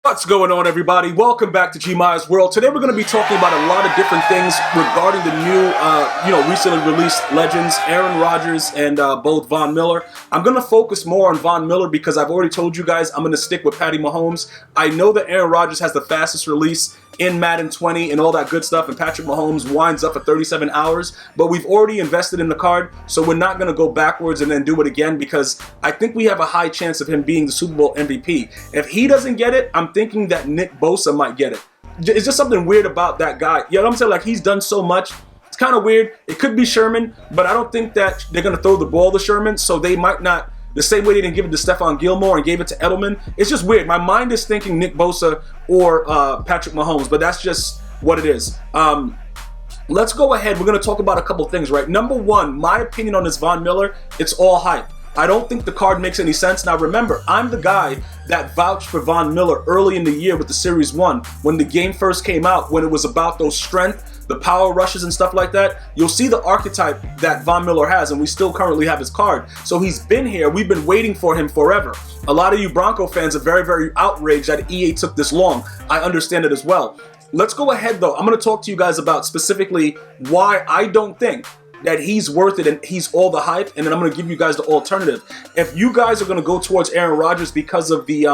What's going on, everybody? Welcome back to GmiasWorld. Today we're going to be talking about a lot of different things regarding the new, recently released legends, Aaron Rodgers and both Von Miller. I'm going to focus more on Von Miller because I've already told you guys I'm going to stick with Patty Mahomes. I know that Aaron Rodgers has the fastest release in Madden 20 and all that good stuff, and Patrick Mahomes winds up at 37 hours, but we've already invested in the card, so we're not going to go backwards and then do it again because I think we have a high chance of him being the Super Bowl MVP. If he doesn't get it, I'm thinking that Nick Bosa might get it. It's just something weird about that guy. You know what I'm saying? Like, he's done so much. It's kind of weird. It could be Sherman, but I don't think that they're going to throw the ball to Sherman, so they might not. The same way they didn't give it to Stephon Gilmore and gave it to Edelman. It's just weird. My mind is thinking Nick Bosa or Patrick Mahomes, but that's just what it is. Let's go ahead. We're going to talk about a couple things, right? Number one, my opinion on this Von Miller, it's all hype. I don't think the card makes any sense. Now remember, I'm the guy that vouched for Von Miller early in the year with the Series 1 when the game first came out, when it was about those strength, the power rushes and stuff like that. You'll see the archetype that Von Miller has, and we still currently have his card. So he's been here. We've been waiting for him forever. A lot of you Bronco fans are very, very outraged that EA took this long. I understand it as well. Let's go ahead, though. I'm going to talk to you guys about specifically why I don't think that he's worth it and he's all the hype, and then I'm going to give you guys the alternative. If you guys are going to go towards Aaron Rodgers because of the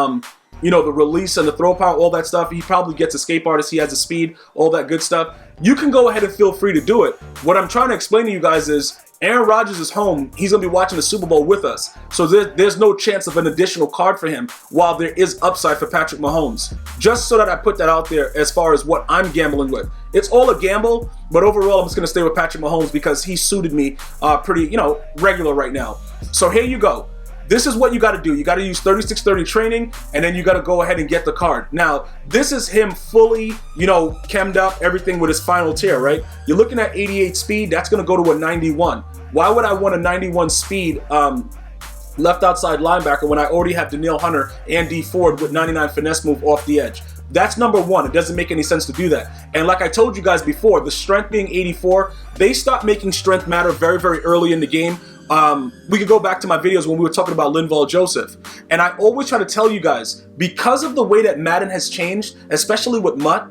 the release and the throw power, all that stuff, he probably gets escape artist, he has the speed, all that good stuff, you can go ahead and feel free to do it. What I'm trying to explain to you guys is Aaron Rodgers is home. He's going to be watching the Super Bowl with us. So there's no chance of an additional card for him, while there is upside for Patrick Mahomes. Just so that I put that out there as far as what I'm gambling with. It's all a gamble, but overall I'm just going to stay with Patrick Mahomes because he suited me pretty, regular right now. So here you go. This is what you got to do. You got to use 3630 training, and then you got to go ahead and get the card. Now, this is him fully, chemmed up, everything with his final tier, right? You're looking at 88 speed. That's going to go to a 91. Why would I want a 91 speed left outside linebacker when I already have Danielle Hunter and D Ford with 99 finesse move off the edge? That's number one. It doesn't make any sense to do that. And like I told you guys before, the strength being 84, they stopped making strength matter very, very early in the game. We could go back to my videos when we were talking about Linval Joseph. And I always try to tell you guys, because of the way that Madden has changed, especially with MUT,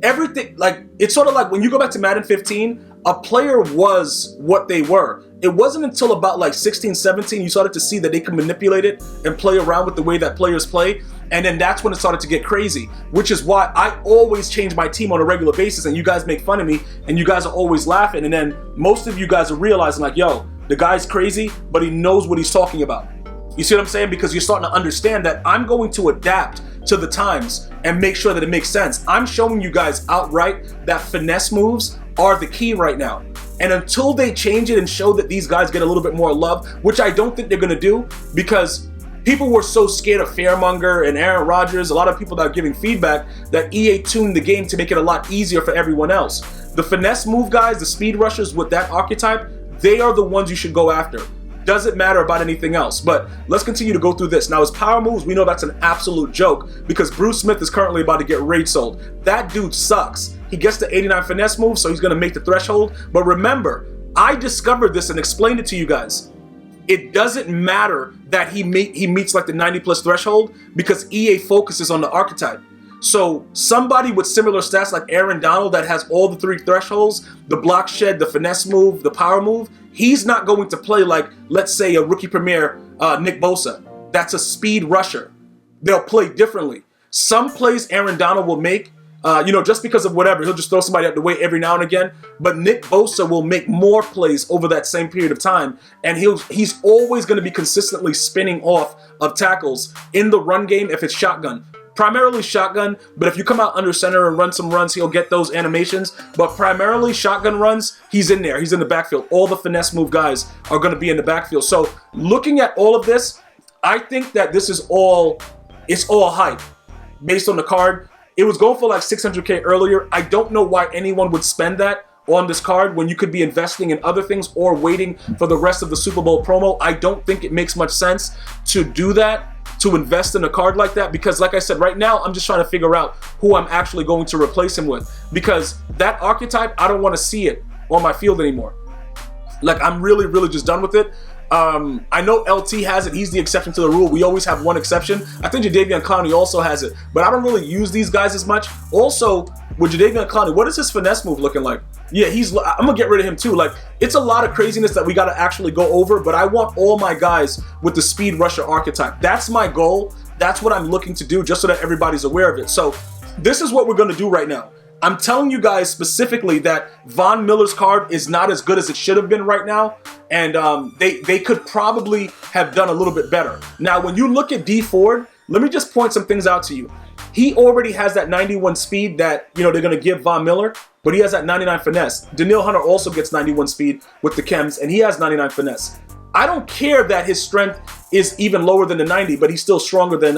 everything, it's sort of like when you go back to Madden 15, a player was what they were. It wasn't until about 16, 17, you started to see that they can manipulate it and play around with the way that players play. And then that's when it started to get crazy, which is why I always change my team on a regular basis. And you guys make fun of me and you guys are always laughing. And then most of you guys are realizing yo, the guy's crazy, but he knows what he's talking about. You see what I'm saying? Because you're starting to understand that I'm going to adapt to the times and make sure that it makes sense. I'm showing you guys outright that finesse moves are the key right now. And until they change it and show that these guys get a little bit more love, which I don't think they're going to do, because people were so scared of Fairmonger and Aaron Rodgers, a lot of people that are giving feedback, that EA tuned the game to make it a lot easier for everyone else. The finesse move guys, the speed rushers with that archetype, they are the ones you should go after. Doesn't matter about anything else. But let's continue to go through this. Now, his power moves, we know that's an absolute joke because Bruce Smith is currently about to get raid sold. That dude sucks. He gets the 89 finesse move, so he's going to make the threshold. But remember, I discovered this and explained it to you guys. It doesn't matter that he meets the 90 plus threshold because EA focuses on the archetype. So somebody with similar stats like Aaron Donald that has all the three thresholds, the block shed, the finesse move, the power move, he's not going to play like, let's say, a rookie premier Nick Bosa. That's a speed rusher. They'll play differently. Some plays Aaron Donald will make, just because of whatever. He'll just throw somebody out the way every now and again. But Nick Bosa will make more plays over that same period of time. And he's always going to be consistently spinning off of tackles in the run game if it's shotgun. Primarily shotgun, but if you come out under center and run some runs, he'll get those animations. But primarily shotgun runs, he's in there. He's in the backfield. All the finesse move guys are going to be in the backfield. So looking at all of this, I think that this is all hype based on the card. It was going for 600K earlier. I don't know why anyone would spend that on this card when you could be investing in other things or waiting for the rest of the Super Bowl promo. I don't think it makes much sense to do that, to invest in a card like that, because like I said, right now I'm just trying to figure out who I'm actually going to replace him with, because that archetype, I don't want to see it on my field anymore. I'm really just done with it. I know LT has it. He's the exception to the rule. We always have one exception. I think Jadeveon Clowney also has it, but I don't really use these guys as much. Also, with Jadeveon Clowney, what is his finesse move looking like? Yeah, I'm gonna get rid of him too. Like, it's a lot of craziness that we gotta actually go over, but I want all my guys with the speed rusher archetype. That's my goal. That's what I'm looking to do, just so that everybody's aware of it. So this is what we're gonna do right now. I'm telling you guys specifically that Von Miller's card is not as good as it should have been right now, and they could probably have done a little bit better. Now, when you look at D Ford, let me just point some things out to you. He already has that 91 speed that, you know, they're going to give Von Miller, but he has that 99 finesse. Daniil Hunter also gets 91 speed with the chems, and he has 99 finesse. I don't care that his strength is even lower than the 90, but he's still stronger than,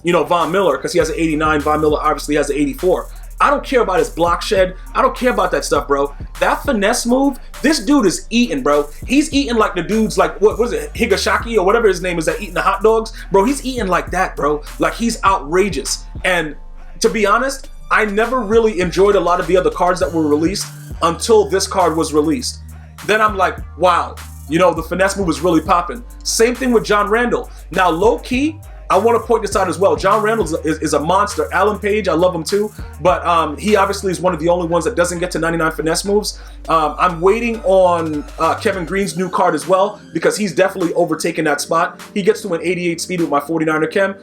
you know, Von Miller, because he has an 89. Von Miller obviously has an 84. I don't care about his block shed. I don't care about that stuff, bro. That finesse move, this dude is eating, bro. He's eating like the dudes like, what was it, Higashaki or whatever his name is, that eating the hot dogs? Bro, he's eating like that, bro. Like, he's outrageous. And to be honest, I never really enjoyed a lot of the other cards that were released until this card was released. Then I'm like, wow, you know, the finesse move is really popping. Same thing with John Randall. Now, low-key, I want to point this out as well. John Randall is a monster. Alan Page, I love him too, but he obviously is one of the only ones that doesn't get to 99 finesse moves. I'm waiting on Kevin Green's new card as well, because he's definitely overtaken that spot. He gets to an 88 speed with my 49er chem,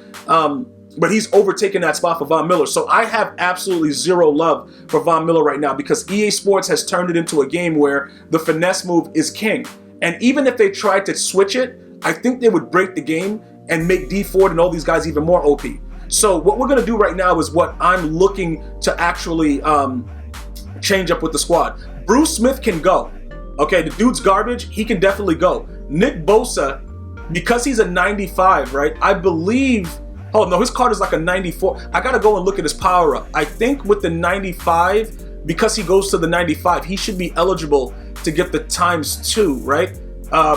but he's overtaken that spot for Von Miller. So I have absolutely zero love for Von Miller right now, because EA Sports has turned it into a game where the finesse move is king. And even if they tried to switch it, I think they would break the game and make D Ford and all these guys even more OP. So what we're gonna do right now is what I'm looking to actually change up with the squad. Bruce Smith can go. Okay, the dude's garbage, he can definitely go. Nick Bosa, because he's a 95, right? I believe, oh no, his card is like a 94. I gotta go and look at his power up. I think with the 95, because he goes to the 95, he should be eligible to get the ×2, right?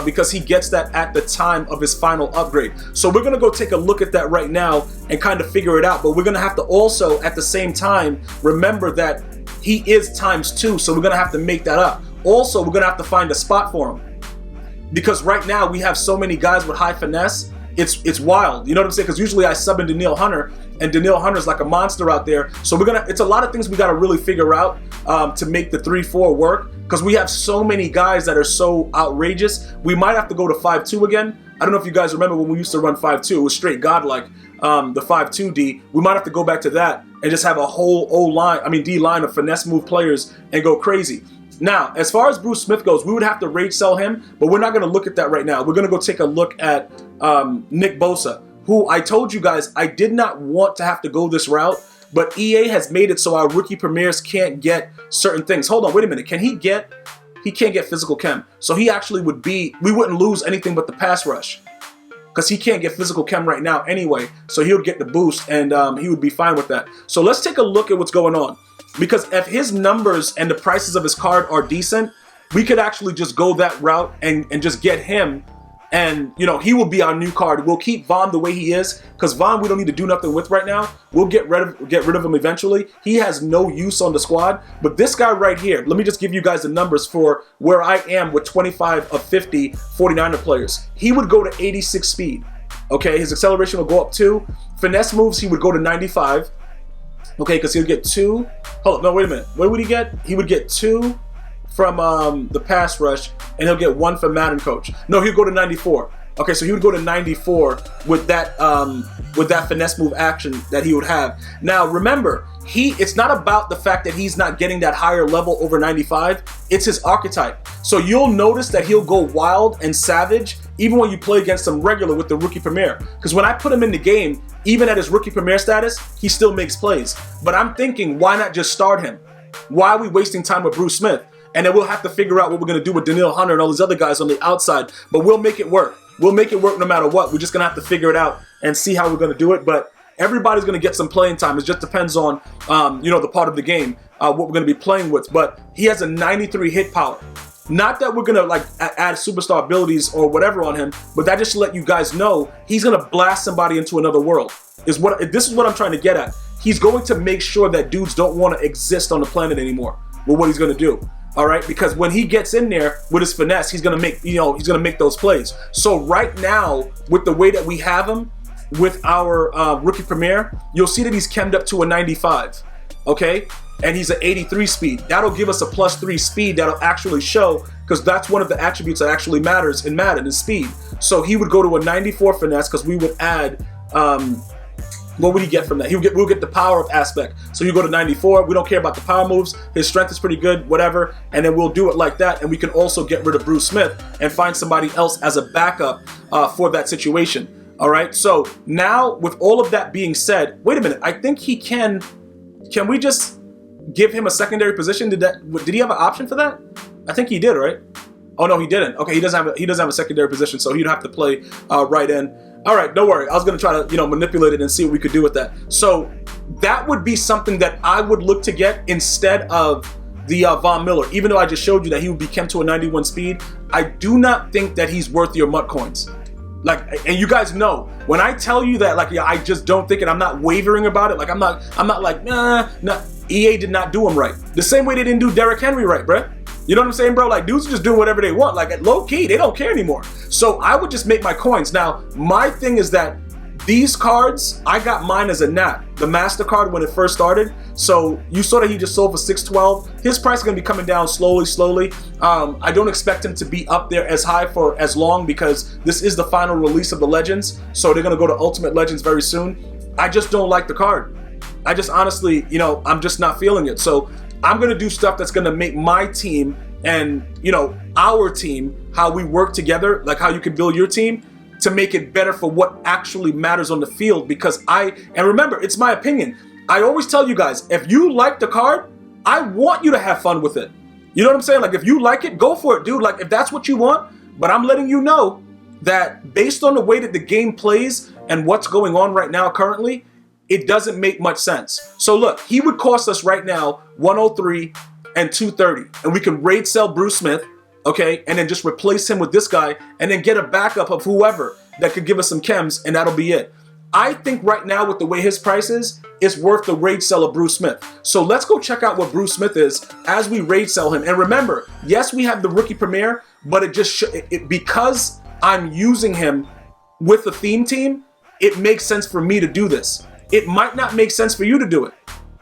Because he gets that at the time of his final upgrade. So we're gonna go take a look at that right now and kind of figure it out. But we're gonna have to also, at the same time, remember that he is ×2, so we're gonna have to make that up. Also, we're gonna have to find a spot for him, because right now we have so many guys with high finesse. It's wild, you know what I'm saying? Because usually I sub in Daniil Hunter, and Daniil Hunter's like a monster out there. So it's a lot of things we got to really figure out to make the 3-4 work, because we have so many guys that are so outrageous. We might have to go to 5-2 again. I don't know if you guys remember when we used to run 5-2. It was straight godlike, the 5-2D. We might have to go back to that and just have a whole D line of finesse move players and go crazy. Now, as far as Bruce Smith goes, we would have to rage sell him, but we're not going to look at that right now. We're going to go take a look at Nick Bosa, who I told you guys I did not want to have to go this route, but EA has made it so our rookie premieres can't get certain things. Hold on, wait a minute. He can't get physical chem. So he actually we wouldn't lose anything but the pass rush, because he can't get physical chem right now anyway. So he would get the boost, and he would be fine with that. So let's take a look at what's going on. Because if his numbers and the prices of his card are decent, we could actually just go that route and just get him, and you know, he will be our new card. We'll keep Von the way he is, because Von we don't need to do nothing with right now. We'll get rid of him eventually. He has no use on the squad. But this guy right here, let me just give you guys the numbers for where I am with 25 of 50 49er players. He would go to 86 speed. Okay, his acceleration will go up 2. Finesse moves, he would go to 95. Okay, because he'll get 2. Hold on, no, wait a minute. What would he get? He would get 2 from the pass rush, and he'll get 1 from Madden coach. No, he'll go to 94. Okay, so he would go to 94 with that finesse move action that he would have. Now, remember, it's not about the fact that he's not getting that higher level over 95. It's his archetype. So you'll notice that he'll go wild and savage even when you play against him regular with the rookie premiere. Because when I put him in the game, even at his rookie premiere status, he still makes plays. But I'm thinking, why not just start him? Why are we wasting time with Bruce Smith? And then we'll have to figure out what we're going to do with Daniil Hunter and all these other guys on the outside. But we'll make it work. We'll make it work no matter what. We're just going to have to figure it out and see how we're going to do it. But everybody's going to get some playing time. It just depends on, the part of the game, what we're going to be playing with. But he has a 93 hit power. Not that we're going to add superstar abilities or whatever on him, but that just to let you guys know he's going to blast somebody into another world. This is what I'm trying to get at. He's going to make sure that dudes don't want to exist on the planet anymore with what he's going to do. All right, because when he gets in there with his finesse, he's gonna make, he's gonna make those plays. So right now, with the way that we have him, with our rookie premier, you'll see that he's chemmed up to a 95, okay? And he's an 83 speed. That'll give us a +3 speed that'll actually show, because that's one of the attributes that actually matters in Madden is speed. So he would go to a 94 finesse, because we would add, what would he get from that? We'll get the power up aspect. So you go to 94. We don't care about the power moves. His strength is pretty good, whatever. And then we'll do it like that. And we can also get rid of Bruce Smith and find somebody else as a backup for that situation. All right. So now, with all of that being said, wait a minute. I think he can. Can we just give him a secondary position? Did he have an option for that? I think he did, right? Oh no, he didn't. Okay, he doesn't have a secondary position, so he'd have to play right in. All right, don't worry. I was going to try to, manipulate it and see what we could do with that. So that would be something that I would look to get instead of the Von Miller. Even though I just showed you that he would be kept to a 91 speed, I do not think that he's worth your MUT coins. Like, and you guys know, when I tell you that, like, yeah, I just don't think it. I'm not wavering about it. Like, I'm not like, nah. EA did not do him right. The same way they didn't do Derrick Henry right, bruh. You know what I'm saying, bro? Like, dudes are just doing whatever they want. Like, at low key, they don't care anymore. So I would just make my coins. Now, my thing is that these cards, I got mine as a NAP, the MasterCard when it first started. So you saw that he just sold for $612. His price is going to be coming down slowly. I don't expect him to be up there as high for as long, because this is the final release of the Legends. So they're going to go to Ultimate Legends very soon. I just don't like the card. I just honestly, I'm just not feeling it. So I'm going to do stuff that's going to make my team and, our team, how we work together, like how you can build your team, to make it better for what actually matters on the field. Because and remember, it's my opinion. I always tell you guys, if you like the card, I want you to have fun with it. You know what I'm saying? Like, if you like it, go for it, dude. Like, if that's what you want. But I'm letting you know that based on the way that the game plays and what's going on right now currently, it doesn't make much sense. So look, he would cost us right now 103 and 230, and we can raid sell Bruce Smith, okay, and then just replace him with this guy, and then get a backup of whoever that could give us some chems, and that'll be it. I think right now, with the way his price is, it's worth the raid sell of Bruce Smith. So let's go check out what Bruce Smith is as we raid sell him. And remember, yes, we have the rookie premier, but it just because I'm using him with the theme team, it makes sense for me to do this. It might not make sense for you to do it.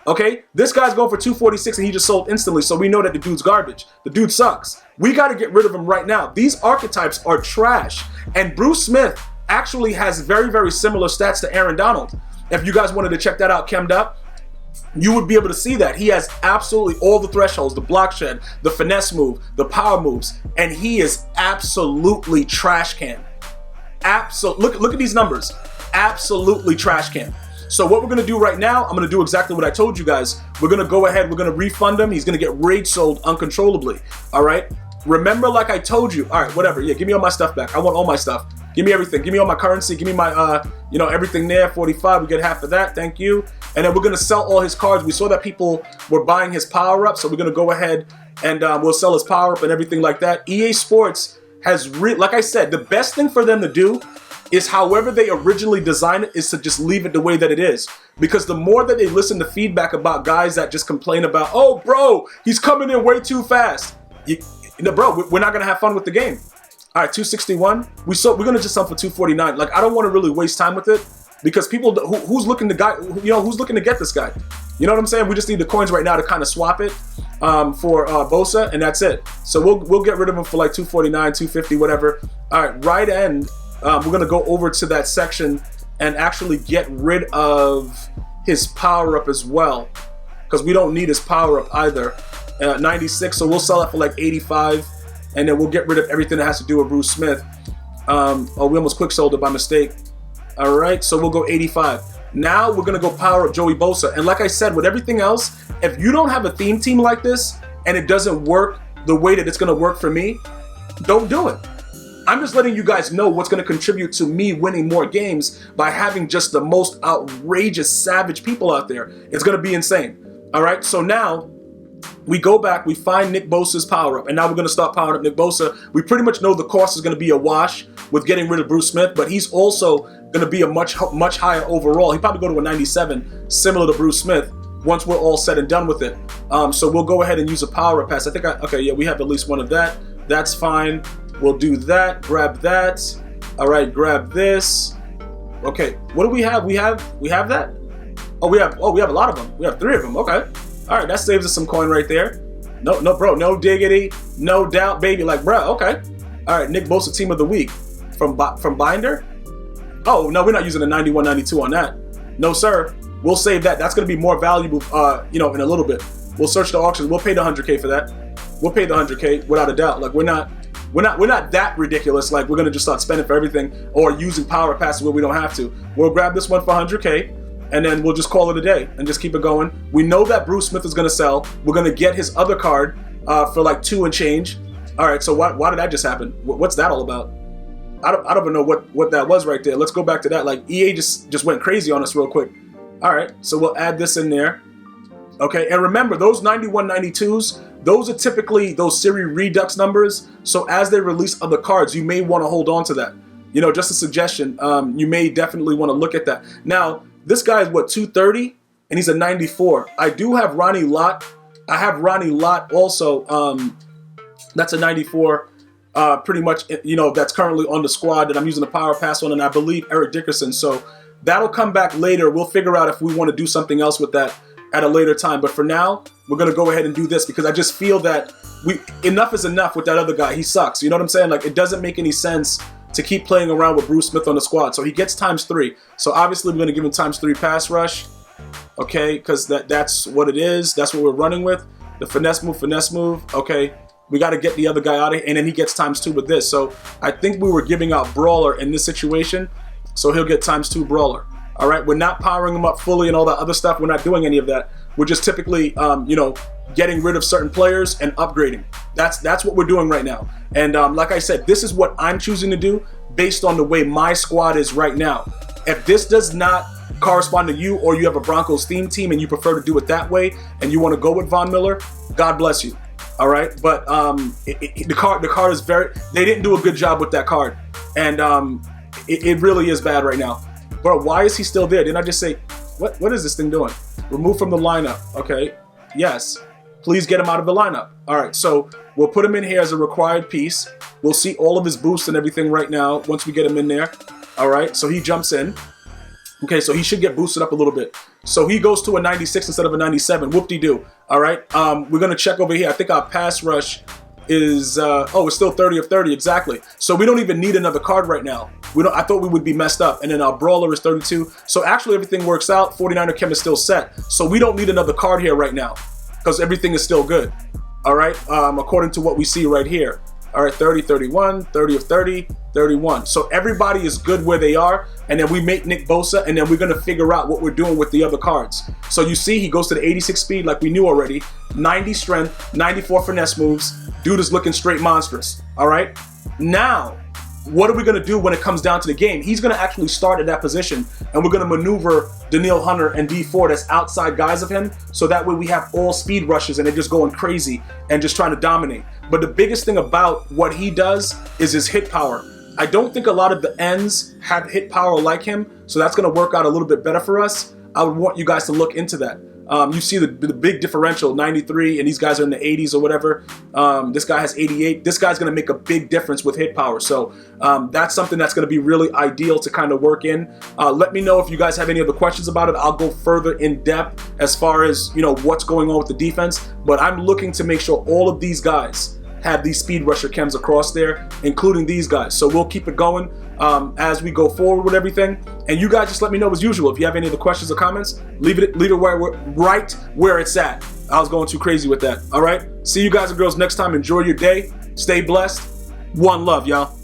Okay? This guy's going for 246 and he just sold instantly, so we know that the dude's garbage. The dude sucks. We got to get rid of him right now. These archetypes are trash. And Bruce Smith actually has very, very similar stats to Aaron Donald. If you guys wanted to check that out, chemmed up, you would be able to see that. He has absolutely all the thresholds, the block shed, the finesse move, the power moves, and he is absolutely trash can. Look at these numbers. Absolutely trash can. So what we're going to do right now, I'm going to do exactly what I told you guys. We're going to go ahead, we're going to refund him. He's going to get raid sold uncontrollably. All right? Remember, like I told you. All right, whatever. Yeah, give me all my stuff back. I want all my stuff. Give me everything. Give me all my currency. Give me my, everything there. 45. We get half of that. Thank you. And then we're going to sell all his cards. We saw that people were buying his power up, so we're going to go ahead and we'll sell his power up and everything like that. EA Sports has, like I said, the best thing for them to do is however they originally designed it is to just leave it the way that it is. Because the more that they listen to feedback about guys that just complain about, oh, bro, he's coming in way too fast. Bro, we're not going to have fun with the game. All right, 261. We're going to just sell for 249. Like, I don't want to really waste time with it because people, who's looking to who's looking to get this guy? You know what I'm saying? We just need the coins right now to kind of swap it for Bosa, and that's it. So we'll get rid of him for like 249, 250, whatever. All right, right end. We're going to go over to that section and actually get rid of his power-up as well, because we don't need his power-up either. 96, so we'll sell it for like 85, and then we'll get rid of everything that has to do with Bruce Smith. We almost quick-sold it by mistake. All right, so we'll go 85. Now we're going to go power up Joey Bosa. And like I said, with everything else, if you don't have a theme team like this and it doesn't work the way that it's going to work for me, don't do it. I'm just letting you guys know what's going to contribute to me winning more games by having just the most outrageous, savage people out there. It's going to be insane. All right, so now we go back, we find Nick Bosa's power-up, and now we're going to start powering up Nick Bosa. We pretty much know the cost is going to be a wash with getting rid of Bruce Smith, but he's also going to be a much higher overall. He probably go to a 97, similar to Bruce Smith. once we're all said and done with it. So we'll go ahead and use a power pass. I think okay, yeah, we have at least one of that. That's fine. We'll do that. Grab that. All right, grab this. Okay, what do we have? We have that. Oh, we have a lot of them. We have 3 of them. Okay. All right, that saves us some coin right there. No, bro, no diggity, no doubt, baby. Like, bro, okay. All right, Nick Bosa Team of the Week from Binder. Oh no, we're not using a 91-92 on that. No, sir. We'll save that. That's going to be more valuable, in a little bit. We'll search the auctions. We'll pay the 100K for that. We'll pay the 100K without a doubt. Like, we're not that ridiculous. Like, we're going to just start spending for everything or using power passes where we don't have to. We'll grab this one for 100K. And then we'll just call it a day and just keep it going. We know that Bruce Smith is going to sell. We're going to get his other card for like 2 and change. All right, so why did that just happen? What's that all about? I don't even know what that was right there. Let's go back to that. Like, EA just went crazy on us real quick. All right, so we'll add this in there. Okay, and remember, those 91-92s, those are typically those series redux numbers. So as they release other cards, you may want to hold on to that. Just a suggestion. You may definitely want to look at that. Now, this guy is what, 230, and he's a 94. I do have Ronnie Lott. I have Ronnie Lott also. That's a 94. Pretty much, that's currently on the squad that I'm using the power pass on, and I believe Eric Dickerson. So that'll come back later. We'll figure out if we want to do something else with that at a later time. But for now, we're gonna go ahead and do this because I just feel that enough is enough with that other guy. He sucks. You know what I'm saying? Like, it doesn't make any sense to keep playing around with Bruce Smith on the squad. So he gets ×3. So obviously we're going to give him ×3 pass rush. Okay, because that's what it is. That's what we're running with. The finesse move. Okay, we got to get the other guy out of here. And then he gets ×2 with this. So I think we were giving out Brawler in this situation. So he'll get ×2 Brawler. All right, we're not powering him up fully and all that other stuff. We're not doing any of that. We're just typically, getting rid of certain players and upgrading. That's what we're doing right now. And like I said, this is what I'm choosing to do based on the way my squad is right now. If this does not correspond to you, or you have a Broncos theme team and you prefer to do it that way and you want to go with Von Miller, God bless you. All right, but the card is they didn't do a good job with that card, and it really is bad right now. Bro, why is he still there? Didn't I just say, what is this thing doing? Remove from the lineup. Okay, yes. Please get him out of the lineup. All right, so we'll put him in here as a required piece. We'll see all of his boosts and everything right now once we get him in there. All right, so he jumps in. Okay, so he should get boosted up a little bit. So he goes to a 96 instead of a 97. Whoop-de-doo. All right, we're going to check over here. I think our pass rush is, it's still 30 of 30, exactly. So we don't even need another card right now. I thought we would be messed up. And then our Brawler is 32. So actually everything works out. 49er Chem is still set. So we don't need another card here right now, because everything is still good. All right, according to what we see right here. All right, 30, 31, 30 of 30, 31. So everybody is good where they are, and then we make Nick Bosa, and then we're gonna figure out what we're doing with the other cards. So you see, he goes to the 86 speed like we knew already, 90 strength, 94 finesse moves. Dude is looking straight monstrous. All right, now, what are we gonna do when it comes down to the game? He's gonna actually start at that position, and we're gonna maneuver Daniil Hunter and D4 as outside guys of him, so that way we have all speed rushes and they're just going crazy and just trying to dominate. But the biggest thing about what he does is his hit power. I don't think a lot of the ends have hit power like him, so that's gonna work out a little bit better for us. I would want you guys to look into that. You see the big differential, 93, and these guys are in the 80s or whatever. This guy has 88. This guy's going to make a big difference with hit power. So that's something that's going to be really ideal to kind of work in. Let me know if you guys have any other questions about it. I'll go further in depth as far as, what's going on with the defense. But I'm looking to make sure all of these guys have these speed rusher chems across there, including these guys. So we'll keep it going as we go forward with everything. And you guys just let me know as usual. If you have any other questions or comments, leave it right where it's at. I was going too crazy with that. All right. See you guys and girls next time. Enjoy your day. Stay blessed. One love, y'all.